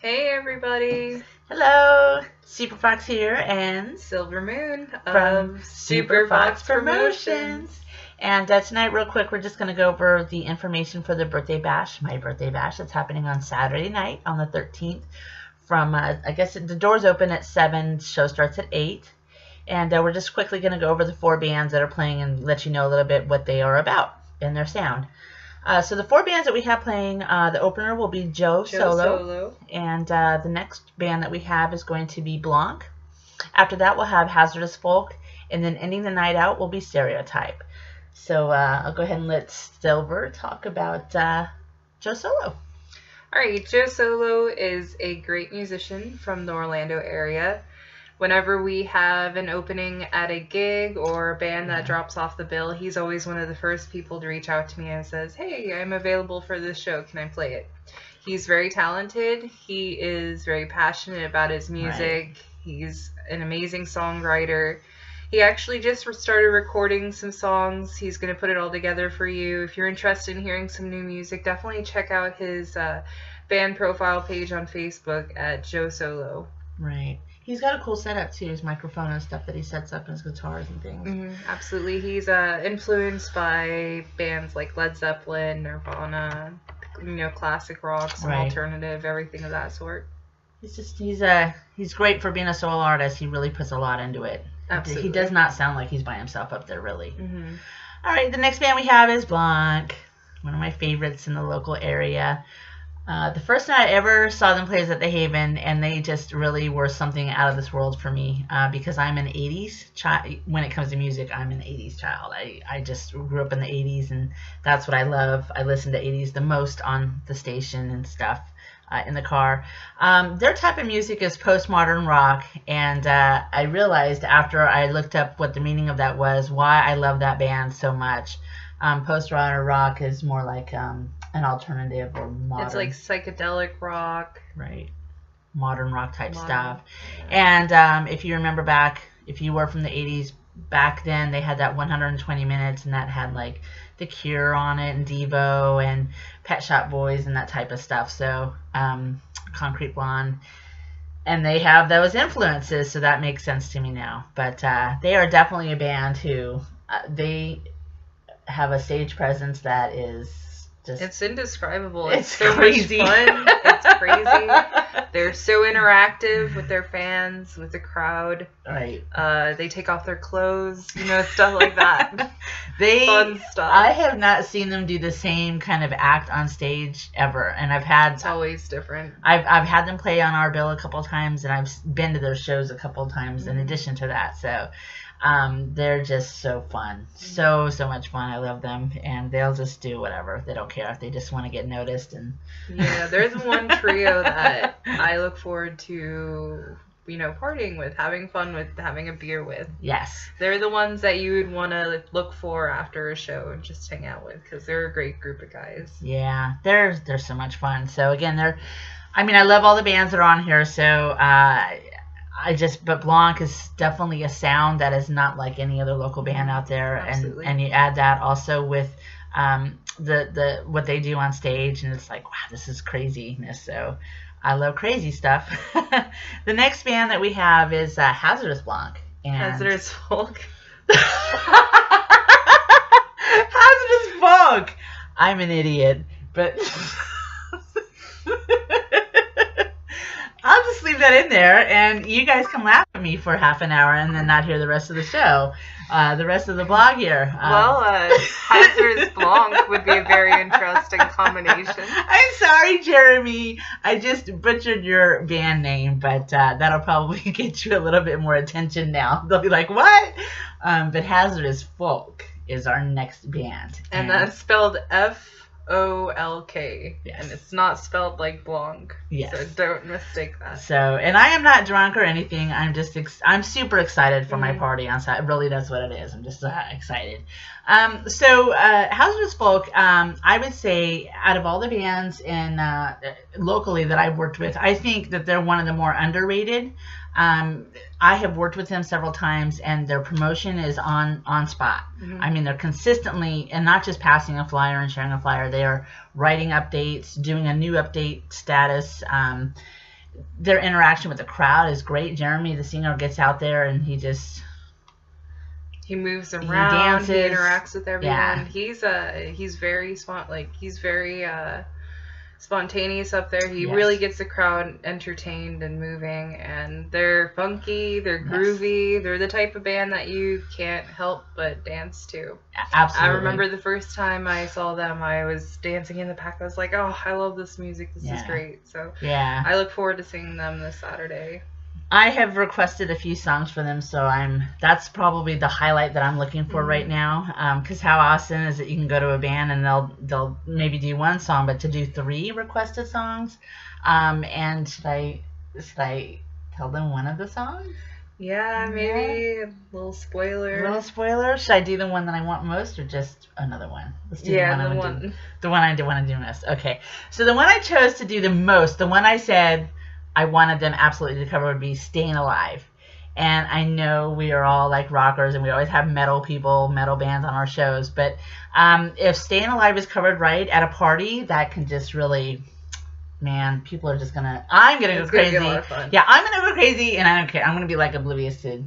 Hey everybody, Hello, Superfox here and Silver Moon from of Superfox Superfox Promotions. And tonight, real quick, we're just going to go over the information for the birthday bash, my birthday bash. It's happening on Saturday night on the 13th from, I guess the doors open at 7, show starts at 8. And we're just quickly going to go over the 4 bands that are playing and let you know a little bit what they are about and their sound. So the 4 bands that we have playing, the opener will be Joe Solo. And the next band that we have is going to be Blonk. After that, we'll have Hazardous Folk. And then ending the night out will be Stereotype. So I'll go ahead and let Silver talk about Joe Solo. Alright, Joe Solo is a great musician from the Orlando area. Whenever we have an opening at a gig or a band that drops off the bill, he's always one of the first people to reach out to me and says, "Hey, I'm available for this show. Can I play it?" He's very talented. He is very passionate about his music. Right. He's an amazing songwriter. He actually just started recording some songs. He's going to put it all together for you. If you're interested in hearing some new music, definitely check out his band profile page on Facebook at Joe Solo. Right. He's got a cool setup too, his microphone and stuff that he sets up, and his guitars and things. Absolutely. He's influenced by bands like Led Zeppelin, Nirvana, classic rock, some alternative, everything of that sort. He's great for being a solo artist. He really puts a lot into it. Absolutely. He does not sound like he's by himself up there, really. All right, the next band we have is Blonk, one of my favorites in the local area. The first night I ever saw them play was at the Haven, and they just really were something out of this world for me because I'm an 80s child. When it comes to music, I'm an 80s child. I just grew up in the 80s, and that's what I love. I listen to 80s the most on the station and stuff in the car. Their type of music is postmodern rock, and I realized after I looked up what the meaning of that was, why I love that band so much. Postmodern rock is more like an alternative or modern. It's like psychedelic rock. Right. Modern rock type stuff. And if you remember back, if you were from the 80s, back then they had that 120 minutes, and that had like The Cure on it, and Devo, and Pet Shop Boys, and that type of stuff. So Concrete Blonde. And they have those influences, so that makes sense to me now. But they are definitely a band who, they have a stage presence that is just... It's indescribable. It's so crazy. Much fun. It's crazy. They're so interactive with their fans, with the crowd. Right. They take off their clothes, stuff like that. Fun stuff. I have not seen them do the same kind of act on stage ever, and It's always different. I've had them play on our bill a couple times, and I've been to their shows a couple times in addition to that. So they're just so fun. So much fun. I love them, and they'll just do whatever. They don't care if they just want to get noticed. And yeah, there's one trio that I look forward to, partying with, having fun with, having a beer with. Yes. They're the ones that you would want to look for after a show and just hang out with, because they're a great group of guys. Yeah, they're so much fun. So again, I love all the bands that are on here, so but Blonk is definitely a sound that is not like any other local band out there. Absolutely. And you add that also with the what they do on stage, and it's like, wow, this is craziness. So I love crazy stuff. The next band that we have is Hazardous Blonk. Hazardous Folk. Hazardous Folk. I'm an idiot, but I'll just leave that in there, and you guys can laugh at me for half an hour and then not hear the rest of the show, the rest of the blog here. Hazardous Blonk would be a very interesting combination. I'm sorry, Jeremy. I just butchered your band name, but that'll probably get you a little bit more attention now. They'll be like, what? But Hazardous Folk is our next band. And that's spelled Folk. Yes. And it's not spelled like Blonk. Yes. So don't mistake that. So, and I am not drunk or anything. I'm just, I'm super excited for my party on Saturday. Really, that's what it is. I'm just excited. Hazardous Folk, I would say out of all the bands in locally that I've worked with, I think that they're one of the more underrated. I have worked with them several times, and their promotion is on spot. I mean, they're consistently, and not just passing a flyer and sharing a flyer, they are writing updates, doing a new update status, their interaction with the crowd is great. Jeremy, the singer, gets out there and he moves around. He interacts with everyone. Yeah. He's very spontaneous up there. He really gets the crowd entertained and moving, and they're funky, they're groovy, they're the type of band that you can't help but dance to. Absolutely. I remember the first time I saw them, I was dancing in the back. I was like, oh, I love this music. This is great. So I look forward to seeing them this Saturday. I have requested a few songs for them, so that's probably the highlight that I'm looking for right now. Because how awesome is it you can go to a band and they'll maybe do one song, but to do 3 requested songs. And should I tell them one of the songs? Yeah, maybe a little spoiler. Should I do the one that I want most, or just another one? Let's do the one I do want to do most. Okay, so the one I chose to do the most, the one I said I wanted them absolutely to cover, would be Staying Alive. And I know we are all like rockers and we always have metal bands on our shows, but if Staying Alive is covered right at a party, that can just really, man, people are just I'm gonna go crazy. Gonna be a lot of fun. Yeah, I'm gonna go crazy, and I don't care. I'm gonna be like oblivious to,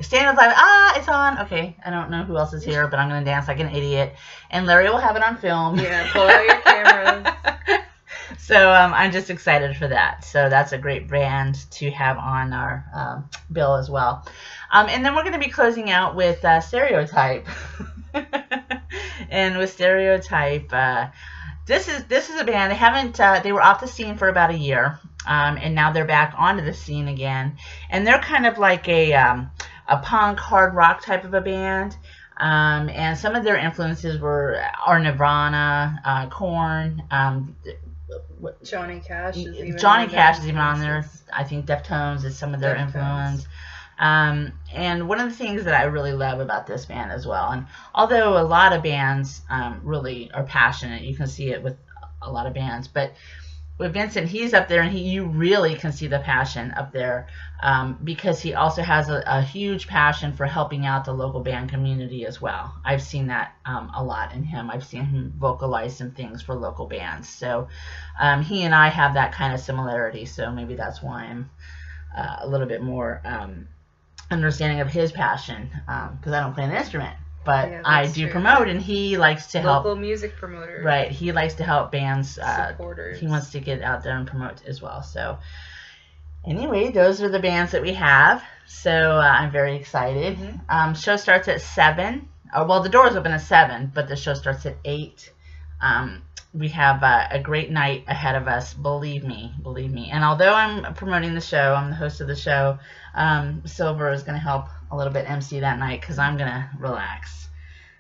Staying Alive, it's on. Okay, I don't know who else is here, but I'm gonna dance like an idiot. And Larry will have it on film. Yeah, pull out your cameras. So I'm just excited for that. So that's a great band to have on our bill as well. And then we're going to be closing out with Stereotype. And with Stereotype, this is a band. They were off the scene for about a year, and now they're back onto the scene again. And they're kind of like a punk hard rock type of a band. And some of their influences are Nirvana, Korn. Johnny Cash is even on there. I think Deftones is some of their influence. And one of the things that I really love about this band as well, and although a lot of bands really are passionate, you can see it with a lot of bands, but with Vincent, he's up there and you really can see the passion up there, because he also has a huge passion for helping out the local band community as well. I've seen that a lot in him. I've seen him vocalize some things for local bands. So he and I have that kind of similarity. So maybe that's why I'm a little bit more understanding of his passion, because I don't play an instrument. But I do promote, and he likes to help. Local music promoter. Right. He likes to help bands. Supporters. He wants to get out there and promote as well. So anyway, those are the bands that we have. So I'm very excited. Show starts at 7. Well, the doors open at 7, but the show starts at 8. We have a great night ahead of us. Believe me. And although I'm promoting the show, I'm the host of the show, Silver is going to help a little bit MC that night, because I'm going to relax.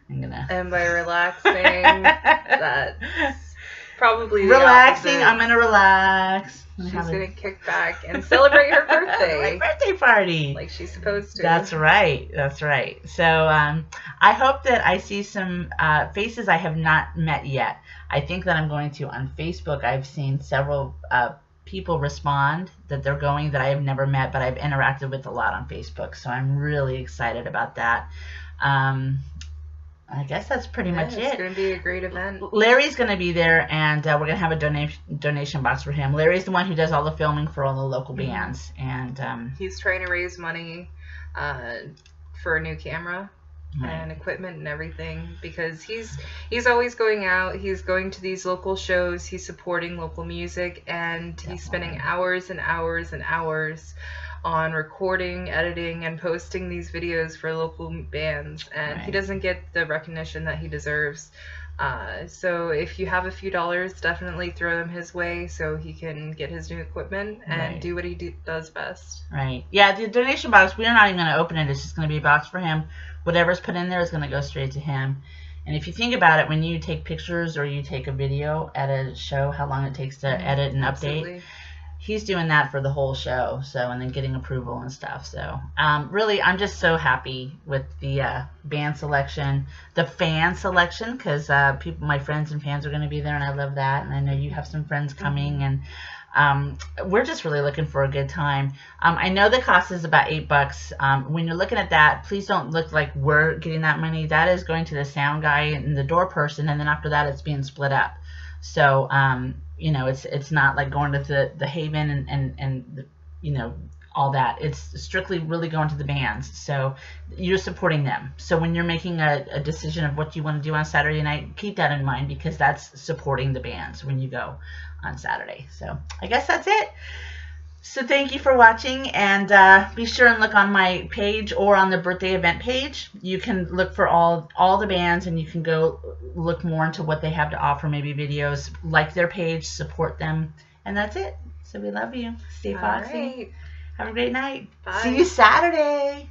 And by relaxing, that's probably relaxing. I'm going to relax. She's going to kick back and celebrate her birthday. My birthday party. Like she's supposed to. That's right. So I hope that I see some faces I have not met yet. I think that I'm going to on Facebook. I've seen several people respond that they're going that I have never met, but I've interacted with a lot on Facebook. So I'm really excited about that. I guess that's pretty much it. It's going to be a great event. Larry's going to be there, and we're going to have a donation box for him. Larry's the one who does all the filming for all the local bands. And he's trying to raise money for a new camera. And equipment and everything, because he's always going out, he's going to these local shows, he's supporting local music, and he's spending hours and hours and hours on recording, editing, and posting these videos for local bands, and he doesn't get the recognition that he deserves. So if you have a few dollars, definitely throw them his way so he can get his new equipment and do what he does best. Right. Yeah, the donation box, we're not even going to open it. It's just going to be a box for him. Whatever's put in there is going to go straight to him. And if you think about it, when you take pictures or you take a video at a show, how long it takes to edit and update, he's doing that for the whole show. So, and then getting approval and stuff. So, really, I'm just so happy with the band selection, the fan selection, because my friends and fans are going to be there, and I love that. And I know you have some friends coming, and we're just really looking for a good time. I know the cost is about $8. When you're looking at that, please don't look like we're getting that money. That is going to the sound guy and the door person, and then after that, it's being split up. So you know, it's not like going to the Haven and the, you know, all that. It's strictly really going to the bands. So you're supporting them. So when you're making a decision of what you want to do on Saturday night, keep that in mind, because that's supporting the bands when you go on Saturday. So I guess that's it. So thank you for watching, and be sure and look on my page or on the birthday event page. You can look for all the bands, and you can go look more into what they have to offer, maybe videos, like their page, support them, and that's it. So we love you. Stay Foxy. Right. Have a great night. Bye. See you Saturday.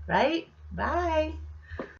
Right? Bye.